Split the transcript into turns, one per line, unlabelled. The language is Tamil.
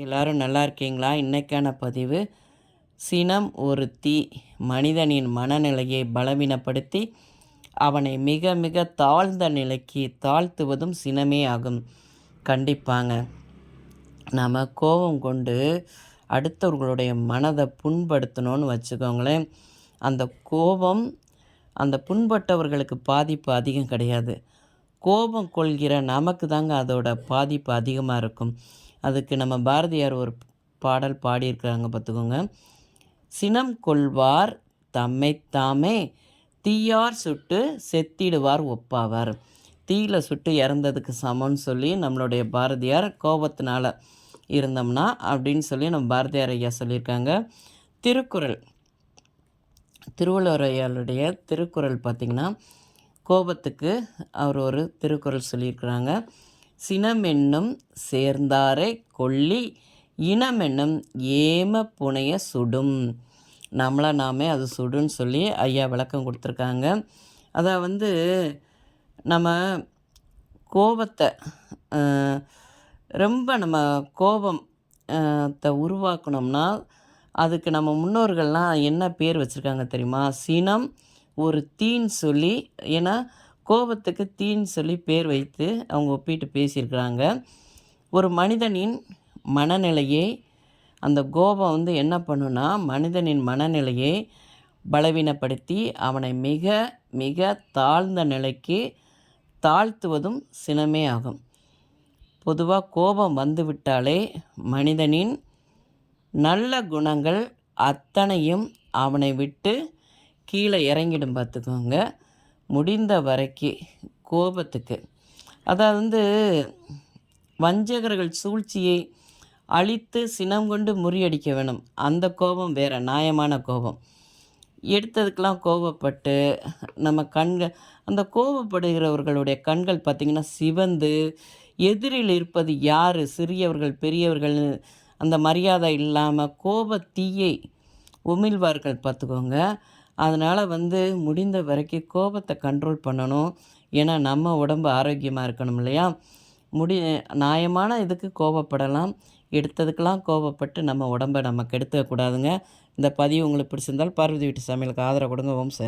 எல்லாரும் நல்லா இருக்கீங்களா? இன்னைக்கான பதிவு சினம் ஒரு தீ மனிதனின் மனநிலையை பலவீனப்படுத்தி அவனை மிக மிக தாழ்ந்த நிலைக்கு தாழ்த்துவதும் சினமே ஆகும். கண்டிப்பாங்க. நம்ம கோபம் கொண்டு அடுத்தவர்களுடைய மனதை புண்படுத்தணும்னு வச்சுக்கோங்களேன். அந்த கோபம் அந்த புண்பட்டவர்களுக்கு பாதிப்பு அதிகம் கிடையாது. கோபம் கொள்கிற நமக்கு தாங்க அதோட பாதிப்பு அதிகமாக இருக்கும். அதுக்கு நம்ம பாரதியார் ஒரு பாடல் பாடியிருக்கிறாங்க பார்த்துக்கோங்க. சினம் கொள்வார் தம்மைத்தாமே தீயார் சுட்டு செத்திடுவார் ஒப்பாவார். தீயில் சுட்டு இறந்ததுக்கு சமம்னு சொல்லி நம்மளுடைய பாரதியார் கோபத்தினால இருந்தோம்னா அப்படின்னு சொல்லி நம்ம பாரதியார் ஐயா சொல்லியிருக்காங்க. திருக்குறள் திருவள்ளுவர் ஐயாவுடைய திருக்குறள் பார்த்திங்கன்னா கோபத்துக்கு அவர் ஒரு திருக்குறள் சொல்லியிருக்கிறாங்க. சினமென்னும் சேர்ந்தாரை கொல்லி இனமென்னும் ஏம புனைய சுடும். நம்மளை நாமே அது சுடுன்னு சொல்லி ஐயா விளக்கம் கொடுத்துருக்காங்க. அதை நம்ம கோபத்தை ரொம்ப நம்ம கோபத்தை உருவாக்கணும்னா அதுக்கு நம்ம முன்னோர்கள்லாம் என்ன பேர் வச்சுருக்காங்க தெரியுமா? சினம் ஒரு தீன்னு சொல்லி, ஏன்னா கோபத்துக்கு தீன்னு சொல்லி பேர் வைத்து அவங்க ஒப்பிட்டு பேசியிருக்கிறாங்க. ஒரு மனிதனின் மனநிலையை அந்த கோபம் என்ன பண்ணுன்னா மனிதனின் மனநிலையை பலவீனப்படுத்தி அவனை மிக மிக தாழ்ந்த நிலைக்கு தாழ்த்துவதும் சினமே ஆகும். பொதுவாக கோபம் வந்துவிட்டாலே மனிதனின் நல்ல குணங்கள் அத்தனையும் அவனை விட்டு கீழே இறங்கிடும் பார்த்துக்கோங்க. முடிந்த வரைக்கு கோபத்துக்கு அதாவது வஞ்சகர்கள் சூழ்ச்சியை அழித்து சினம் கொண்டு முறியடிக்க வேணும். அந்த கோபம் வேறு, நியாயமான கோபம். எடுத்ததுக்கெலாம் கோபப்பட்டு நம்ம கண்கள் அந்த கோபப்படுகிறவர்களுடைய கண்கள் பார்த்திங்கன்னா சிவந்து எதிரில் இருப்பது யார், சிறியவர்கள் பெரியவர்கள் அந்த மரியாதை இல்லாமல் கோபத்தீயை உமிழ்வார்கள் பார்த்துக்கோங்க. அதனால் முடிந்த வரைக்கும் கோபத்தை கண்ட்ரோல் பண்ணணும். ஏன்னா நம்ம உடம்பு ஆரோக்கியமாக இருக்கணும் இல்லையா? நியாயமான இதுக்கு கோபப்படலாம், எடுத்ததுக்கெல்லாம் கோபப்பட்டு நம்ம உடம்பை நம்ம கெடுத்துக்கக்கூடாதுங்க. இந்த பதிவு உங்களுக்கு பிடிச்சிருந்தால் பார்வதி வீட்டு சமையலுக்கு ஆதரவு கொடுங்க. ஓம் சார்.